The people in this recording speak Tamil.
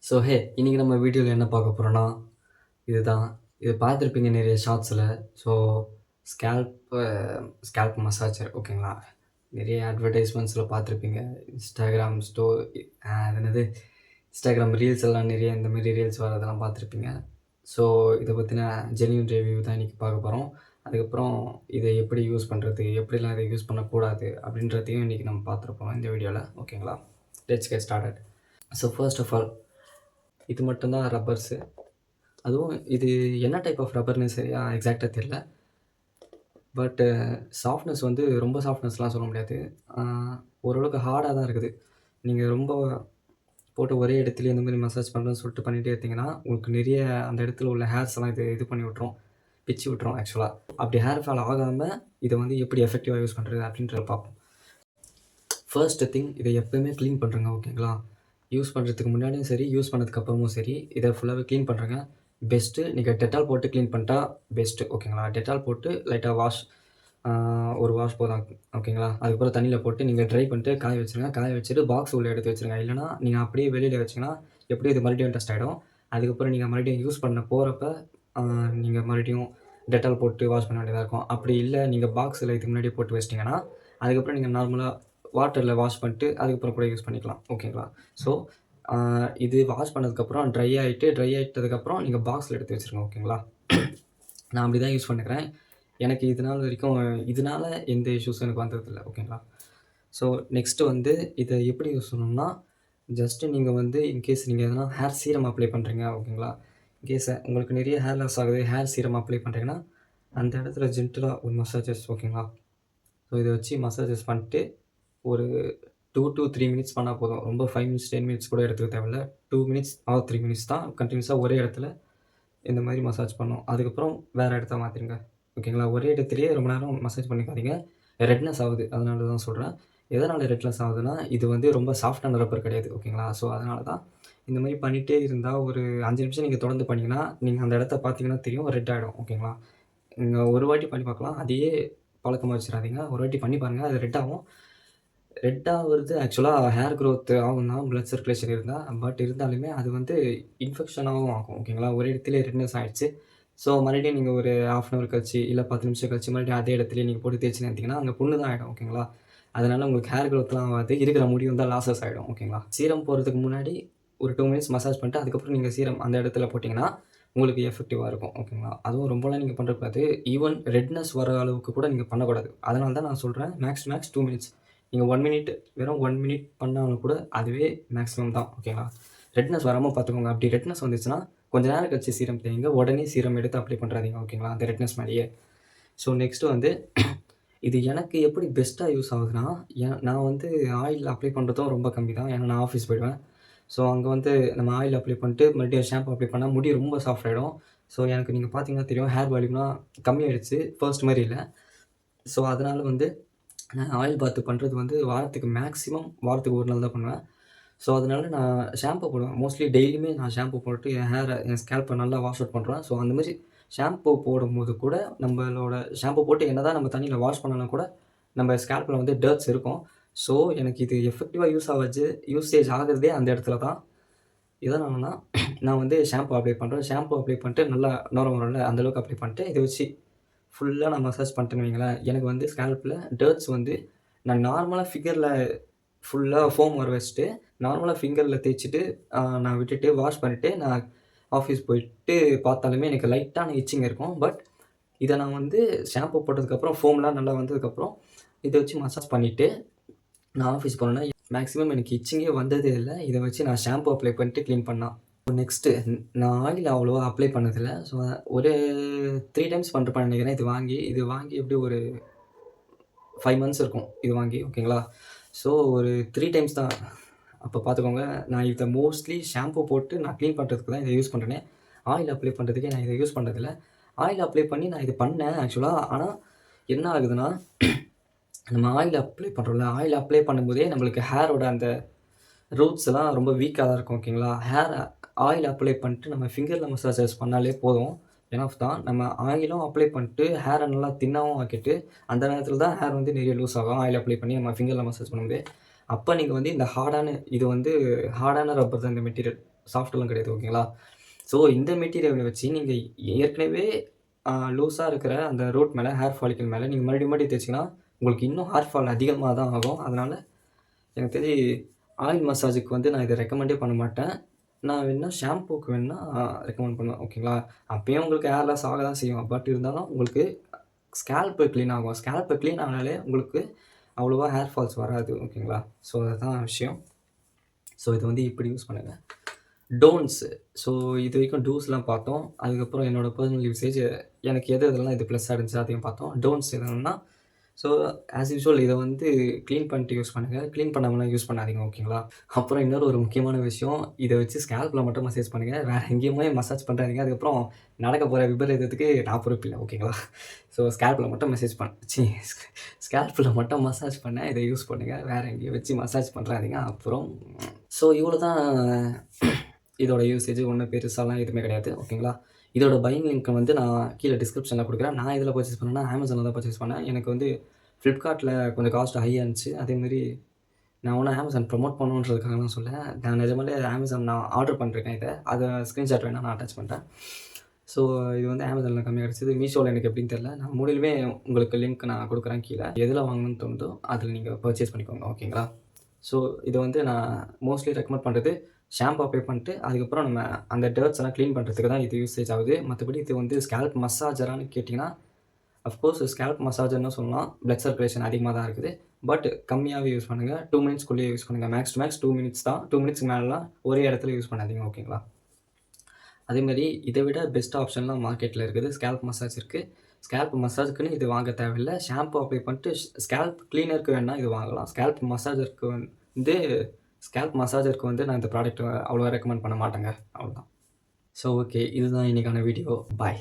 ஸோ இன்றைக்கி நம்ம வீடியோவில் என்ன பார்க்க போகிறோன்னா இதுதான். இது பார்த்துருப்பீங்க நிறைய ஷார்ட்ஸில். ஸோ ஸ்கேல்ப்பு ஸ்கேல்ப் மசாஜர் ஓகேங்களா? நிறைய அட்வர்டைஸ்மெண்ட்ஸில் பார்த்துருப்பீங்க. இன்ஸ்டாகிராம் அது என்னது இன்ஸ்டாகிராம் ரீல்ஸ் எல்லாம் நிறைய இந்த மாதிரி ரீல்ஸ் வரதெல்லாம் பார்த்துருப்பீங்க. ஸோ இதை பற்றின ஜென்யூன் ரிவ்யூ தான் இன்றைக்கி பார்க்க போகிறோம். அதுக்கப்புறம் இதை எப்படி யூஸ் பண்ணுறது, எப்படிலாம் இதை யூஸ் பண்ணக்கூடாது அப்படின்றதையும் இன்றைக்கி நம்ம பார்த்துருப்போம் இந்த வீடியோவில். ஓகேங்களா? Let's get started. So first of all இது மட்டும்தான் ரப்பர்ஸு. அதுவும் இது என்ன டைப் ஆஃப் ரப்பர்னு சரியா எக்ஸாக்டாக தெரியல. பட்டு சாஃப்ட்னஸ் வந்து ரொம்ப சாஃப்ட்னஸ்லாம் சொல்ல முடியாது. ஓரளவுக்கு ஹார்டாக தான் இருக்குது. நீங்கள் ரொம்ப போட்டு ஒரே இடத்துலயே இந்த மாதிரி மசாஜ் பண்ணுறேன்னு சொல்லிட்டு பண்ணிகிட்டே இருந்தீங்கன்னா, உங்களுக்கு நிறைய அந்த இடத்துல உள்ள ஹேர்ஸ் எல்லாம் இது பண்ணி விட்ரும், பிச்சு விட்ரும் ஆக்சுவலாக. அப்படி ஹேர் ஃபால் ஆகாமல் இதை வந்து எப்படி எஃபெக்டிவாக யூஸ் பண்ணுறது அப்படின்றத பார்ப்போம். ஃபர்ஸ்ட் திங், இதை எப்போயுமே க்ளீன் பண்ணுறேங்க. ஓகேங்களா? யூஸ் பண்ணுறதுக்கு முன்னாடியும் சரி, யூஸ் பண்ணதுக்கப்புறமும் சரி, இதை ஃபுல்லாகவே க்ளீன் பண்ணுறேங்க. பெஸ்ட்டு நீங்கள் டெட்டால் போட்டு க்ளீன் பண்ணிட்டா பெஸ்ட்டு. ஓகேங்களா? டெட்டால் போட்டு லைட்டாக ஒரு வாஷ் போதும். ஓகேங்களா? அதுக்கப்புறம் தண்ணியில் போட்டு நீங்கள் ட்ரை பண்ணிட்டு காய வச்சுருங்க. காய வச்சுட்டு பாக்ஸ் உள்ளே எடுத்து வச்சுருங்க. இல்லைனா நீங்கள் அப்படியே வெளியில் வச்சிங்கன்னா எப்படியும் இது மறுபடியும் டஸ்ட் ஆகிடும். அதுக்கப்புறம் நீங்கள் மறுபடியும் யூஸ் பண்ண போகிறப்ப நீங்கள் மறுபடியும் டெட்டால் போட்டு வாஷ் பண்ண வேண்டியதாக இருக்கும். அப்படி இல்லை, நீங்கள் பாக்ஸில் இதுக்கு முன்னாடி போட்டு வச்சிட்டிங்கன்னா அதுக்கப்புறம் நீங்கள் நார்மலாக வாட்டரில் வாஷ் பண்ணிட்டு அதுக்கப்புறம் கூட யூஸ் பண்ணிக்கலாம். ஓகேங்களா? ஸோ இது வாஷ் பண்ணதுக்கப்புறம் ட்ரை ஆகிட்டதுக்கப்புறம் நீங்கள் பாக்ஸில் எடுத்து வச்சுருங்க. ஓகேங்களா? நான் அப்படி தான் யூஸ் பண்ணிக்கிறேன். எனக்கு இதனால் எந்த இஷ்யூஸும் எனக்கு வந்ததில்லை. ஓகேங்களா? ஸோ நெக்ஸ்ட்டு வந்து இதை எப்படி யூஸ் பண்ணணும்னா, ஜஸ்ட்டு நீங்கள் வந்து இன்கேஸ் நீங்கள் எதனா ஹேர் சீரம் அப்ளை பண்ணுறீங்க. ஓகேங்களா? இன்கேஸ் உங்களுக்கு நிறைய ஹேர் லாஸ் ஆகுது, ஹேர் சீரம் அப்ளை பண்ணுறீங்கன்னா அந்த இடத்துல ஜென்டலாக ஒரு மசாஜஸ். ஓகேங்களா? ஸோ இதை வச்சு மசாஜஸ் பண்ணிட்டு ஒரு 2 to 3 மினிட்ஸ் பண்ணால் போதும். ரொம்ப 5 மினிட்ஸ் 10 மினிட்ஸ் கூட எடுத்துக்க தேவையில்ல. 2 மினிட்ஸ் ஆர் 3 மினிட்ஸ் தான் கண்டினியூஸாக ஒரே இடத்துல இந்த மாதிரி மசாஜ் பண்ணணும். அதுக்கப்புறம் வேறு இடத்த மாற்றிடுங்க. ஓகேங்களா? ஒரே இடத்துலையே ரொம்ப நேரம் மசாஜ் பண்ணிக்காதீங்க. ரெட்னஸ் ஆகுது, அதனால தான் சொல்கிறேன். எதனால் ரெட்னஸ் ஆகுதுன்னா, இது வந்து ரொம்ப சாஃப்டான ரப்பர் கிடையாது. ஓகேங்களா? ஸோ அதனால தான் இந்த மாதிரி பண்ணிகிட்டே இருந்தால் ஒரு 5 நிமிஷம் நீங்கள் தொடர்ந்து பண்ணிங்கன்னா நீங்கள் அந்த இடத்த பார்த்தீங்கன்னா தெரியும், ரெட் ஆகிடும். ஓகேங்களா? நீங்கள் ஒரு வாட்டி பண்ணி பார்க்கலாம். அதையே பழக்கமாக வச்சிடாதீங்க. ஒரு வாட்டி பண்ணி பாருங்கள், அது ரெட் ஆகும். ரெட் ஆகுறது ஆக்சுவலாக ஹேர் க்ரோத் ஆகும் தான், பிளட் சர்க்குலேஷன் இருந்தால். பட் இருந்தாலுமே அது வந்து இன்ஃபெக்ஷனாகவும் ஆகும். ஓகேங்களா? ஒரு இடத்துலேயே ரெட்னஸ் ஆகிடுச்சு. ஸோ மறுபடியும் நீங்கள் ஒரு 1/2 அன் ஹவர் கழிச்சு இல்லை 10 நிமிஷம் கழிச்சு மறுபடியும் அதே இடத்துலையே நீங்கள் போட்டு தேய்ச்சின்னு இருந்தீங்கன்னா அங்கே புண்ணு தான் ஆகிடும். ஓகேங்களா? அதனால் உங்களுக்கு ஹேர் க்ரோத்லாம் ஆகாது, இருக்கிற முடியும் தான் லாஸஸ் ஆகிடும். ஓகேங்களா? சீரம் போடுறதுக்கு முன்னாடி ஒரு 2 மினிட்ஸ் மசாஜ் பண்ணிட்டு அதுக்கப்புறம் நீங்கள் சீரம் அந்த இடத்துல போட்டிங்கன்னா உங்களுக்கு எஃபெக்டிவாக இருக்கும். ஓகேங்களா? அதுவும் ரொம்பலாம் நீங்கள் பண்ணக்கூடாது. ஈவன் ரெட்னஸ் வர அளவுக்கு கூட நீங்கள் பண்ணக்கூடாது. அதனால தான் நான் சொல்கிறேன் மேக்ஸ் 2 மினிட்ஸ். நீங்கள் 1 மினிட் வெறும் 1 மினிட் பண்ணாலும் கூட அதுவே மேக்ஸிமம் தான். ஓகேங்களா? ரெட்னஸ் வராமல் பார்த்துக்கோங்க. அப்படி ரெட்னஸ் வந்துச்சுன்னா கொஞ்சம் நேரம் கழிச்சு சீரம் தேய்ங்க. உடனே சீரம் எடுத்து அப்ளை பண்ணுறாதீங்க. ஓகேங்களா? அந்த ரெட்னஸ் மேலேயே. ஸோ நெக்ஸ்ட்டு வந்து இது எனக்கு எப்படி பெஸ்ட்டாக யூஸ் ஆகுதுன்னா, நான் வந்து ஆயில் அப்ளை பண்ணுறதும் ரொம்ப கம்மி தான். ஏன்னா நான் ஆஃபீஸ் போயிடுவேன். ஸோ அங்கே வந்து நம்ம ஆயில் அப்ளை பண்ணிட்டு மறுபடியும் ஷாம்பு அப்ளை பண்ணால் முடி ரொம்ப சாஃப்ட் ஆகிடும். ஸோ எனக்கு நீங்கள் பார்த்தீங்கன்னா தெரியும், ஹேர் வால்யூம்லாம் கம்மியாகிடுச்சு, ஃபர்ஸ்ட் மாதிரி இல்லை. ஸோ அதனால் வந்து நான் ஆயில் பாத் பண்ணுறது வந்து வாரத்துக்கு ஒரு நாள் தான் பண்ணுவேன். ஸோ அதனால் நான் ஷாம்பு போடுவேன். மோஸ்ட்லி டெய்லியுமே நான் ஷாம்பு போட்டு என் ஸ்கேல்ப்பை நல்லா வாஷ் அவுட் பண்ணுறேன். ஸோ அந்த மாதிரி ஷாம்பு போடும்போது கூட நம்மளோட ஷாம்பு போட்டு என்னதான் நம்ம தண்ணியில் வாஷ் பண்ணாலும் கூட நம்ம ஸ்கேல்ப்பில் வந்து டர்ட்ஸ் இருக்கும். ஸோ எனக்கு இது எஃபெக்டிவாக யூசேஜ் ஆகிறதே அந்த இடத்துல தான். எதனாலனா நான் வந்து ஷாம்பு அப்ளை பண்ணுறேன். ஷாம்பு அப்ளை பண்ணிட்டு நல்லா நுரை வரும்ல, அந்தளவுக்கு அப்ளை பண்ணிட்டு இதை வச்சு ஃபுல்லாக நான் மசாஜ் பண்ணிட்டேன்னு வைங்களேன், எனக்கு வந்து ஸ்கேல்ப்பில் டர்ட்ஸ் வந்து நான் நார்மலாக ஃபிங்கரில் ஃபுல்லாக ஃபோம் வர வச்சுட்டு நார்மலாக ஃபிங்கரில் தேய்ச்சிட்டு நான் விட்டுட்டு வாஷ் பண்ணிவிட்டு நான் ஆஃபீஸ் போயிட்டு பார்த்தாலுமே எனக்கு லைட்டான இச்சிங் இருக்கும். பட் இதை நான் வந்து ஷாம்பு போட்டதுக்கப்புறம் ஃபோம்லாம் நல்லா வந்ததுக்கப்புறம் இதை வச்சு மசாஜ் பண்ணிவிட்டு நான் ஆஃபீஸ் போனேன்னா மேக்ஸிமம் எனக்கு இச்சிங்கே வந்ததே இல்லை. இதை வச்சு நான் ஷாம்பு அப்ளை பண்ணிட்டு க்ளீன் பண்ணேன். நெக்ஸ்ட்டு நான் ஆயில் அவ்வளோவா அப்ளை பண்ணதில்லை. ஸோ ஒரு 3 டைம்ஸ் பண்ணுறப்ப நினைக்கிறேன். இது வாங்கி எப்படி ஒரு 5 மந்த்ஸ் இருக்கும் இது வாங்கி. ஓகேங்களா? ஸோ ஒரு 3 டைம்ஸ் தான். அப்போ பார்த்துக்கோங்க, நான் இதை மோஸ்ட்லி ஷாம்பு போட்டு நான் க்ளீன் பண்ணுறதுக்கு தான் இதை யூஸ் பண்ணுறேனே. ஆயில் அப்ளை பண்ணுறதுக்கே நான் இதை யூஸ் பண்ணுறதில்ல. ஆயில் அப்ளை பண்ணி நான் இது பண்ணேன் ஆக்சுவலாக. ஆனால் என்ன ஆகுதுன்னா, நம்ம ஆயில் அப்ளை பண்ணுறோம்ல, ஆயில் அப்ளை பண்ணும்போதே நம்மளுக்கு ஹேரோட அந்த ரூட்ஸ் எல்லாம் ரொம்ப வீக்காக தான் இருக்கும். ஓகேங்களா? ஆயில் அப்ளை பண்ணிட்டு நம்ம ஃபிங்கரில் மசாஜஸ் பண்ணாலே போதும், எனஃப் தான். நம்ம ஆயிலும் அப்ளை பண்ணிட்டு ஹேரை நல்லா தின்னாகவும் ஆக்கிட்டு அந்த நேரத்தில் தான் ஹேர் வந்து நிறைய லூஸ் ஆகும். ஆயில் அப்ளை பண்ணி நம்ம ஃபிங்கரில் மசாஜ் பண்ணும்போது அப்போ நீங்கள் வந்து இந்த இது வந்து ஹார்டான ரப்பர் தான் இந்த மெட்டீரியல். சாஃப்ட்லாம் கிடையாது ஓகேங்களா? ஸோ இந்த மெட்டீரியலை வச்சு நீங்கள் ஏற்கனவே லூஸா இருக்கிற அந்த ரூட் மேலே, ஹேர் ஃபாலிக்கல் மேலே நீங்கள் மறுபடியும் தேய்ச்சிங்கன்னா, உங்களுக்கு இன்னும் ஹேர் ஃபால் அதிகமா தான் ஆகும். அதனால எனக்கு தெரிஞ்சு ஆயில் மசாஜுக்கு வந்து நான் இத ரெக்கமெண்டே பண்ண மாட்டேன். நான் வேணுனா ஷாம்பூக்கு வேணுனா ரெக்கமெண்ட் பண்ணுவேன். ஓகேங்களா? அப்பயும் உங்களுக்கு ஹேர் லாஸ் ஆக தான் செய்யும். பட் இருந்தாலும் உங்களுக்கு ஸ்கேல்ப் கிளீன் ஆகும். ஸ்கேல்ப் கிளீன் ஆனாலே உங்களுக்கு அவ்வளவா ஹேர் ஃபால்ஸ் வராது. ஓகேங்களா? ஸோ அதுதான் விஷயம். ஸோ இத வந்து இப்படி யூஸ் பண்ணுங்க. டோன்ட்ஸ். ஸோ இதுவரைக்கும் டூஸ்லாம் பார்த்தோம். அதுக்கப்புறம் என்னோட பெர்சனல் யூசேஜ் எனக்கு எதெல்லாம் இது ப்ளஸ்ஸா இருந்துச்சு அதையும் பார்த்தோம். டோன்ட்ஸ் என்னன்னா, ஸோ ஆஸ் யூசுவல் இத வந்து கிளீன் பண்ணிட்டு யூஸ் பண்ணுங்க. கிளீன் பண்ணாமலாம் யூஸ் பண்ணாதீங்க. ஓகேங்களா? அப்புறம் இன்னொரு ஒரு முக்கியமான விஷயம், இத வச்சு ஸ்கேல்ப்ல மட்டும் மசாஜ் பண்ணுங்க. வேற எங்கேயுமே மசாஜ் பண்ணாதீங்க. அதுக்கப்புறம் நடக்க போற விபரீதத்துக்கு நான் பொறுப்பில்ல. ஓகேங்களா? ஸோ ஸ்கேல்ப்ல மட்டும் ஸ்கேல்ப்ல மட்டும் மசாஜ் பண்ண இத யூஸ் பண்ணுங்க. வேற எங்கேயும் வச்சு மசாஜ் பண்றாதீங்க. அப்புறம் ஸோ இவ்வளோ தான் இதோட யூசேஜ். ஒண்ணும் பெருசாலாம் எதுவுமே கிடையாது. ஓகேங்களா? இதோட பையிங் லிங்க் வந்து நான் கீழ டிஸ்கிரிப்ஷன்ல குடுக்குறேன். நான் எதுல பர்ச்சேஸ் பண்ணேன்னா, Amazonல தான் பர்ச்சேஸ் பண்ணேன். எனக்கு வந்து Flipkartல கொஞ்சம் காஸ்ட் ஹையா இருந்துச்சு. அதேமாரி நான் ஒண்ணும் Amazon ப்ரமோட் பண்ணணுன்றதுக்காகலாம் சொல்லல. நான் நிஜமாலே Amazon நான் ஆர்டர் பண்ணிருக்கேன் இத. அத ஸ்கிரீன்ஷாட் வேணா நான் அட்டாச் பண்றேன். ஸோ இது வந்து Amazonல கம்மியா கிடைச்சது. மீஷோல எனக்கு எப்படின்னு தெரியல. நான் மூணுலயுமே உங்களுக்கு லிங்க் நான் குடுக்குறேன் கீழ. எதுல வாங்கணும்னு தோணுதோ அதுல நீங்க பர்ச்சேஸ் பண்ணிக்கோங்க. ஓகேங்களா? ஸோ இத வந்து நான் மோஸ்ட்லி ரெக்கமெண்ட் பண்றது ஷாம்பு அப்ளை பண்ணிட்டு, அதுக்கப்புறம் நம்ம அந்த டர்ட்ஸ் எல்லாம் கிளீன் பண்ணுறதுக்கு தான் இது யூசேஜ் ஆகுது. மற்றபடி இது வந்து ஸ்கேல்ப் மசாஜரான்னு கேட்டிங்கன்னா, அஃப்கோர்ஸ் ஸ்கேல்ப் மசாஜர்னு சொல்லலாம். பிளட் சர்க்குலேஷன் அதிகமாக தான் இருக்குது. பட் கம்மியாகவே யூஸ் பண்ணுங்கள். 2 மினிட்ஸ்க்குள்ளேயே யூஸ் பண்ணுங்கள். மேக்ஸ் டு மேக்ஸ் 2 மினிட்ஸ் தான். 2 மினிட்ஸ்க்கு மேலலாம் ஒரே இடத்துல யூஸ் பண்ணாதீங்க. ஓகேங்களா? அதேமாரி இதை விட பெஸ்ட் ஆப்ஷன்லாம் மார்க்கெட்டில் இருக்குது. ஸ்கேல்ப் மசாஜ் இருக்குது. ஸ்கேல்ப் மசாஜுக்குன்னு இது வாங்க தேவையில்ல. ஷாம்பு அப்ளை பண்ணிட்டு ஸ்கேல்ப் கிளீனருக்கு வேணுனா இது வாங்கலாம். ஸ்கேல்ப் மசாஜருக்கு வந்து நான் இந்த ப்ராடக்ட் அவ்வளோவா ரெக்கமெண்ட் பண்ண மாட்டேங்க. அவ்வளோதான். So okay. இதுதான் இன்னைக்கான வீடியோ. பாய்.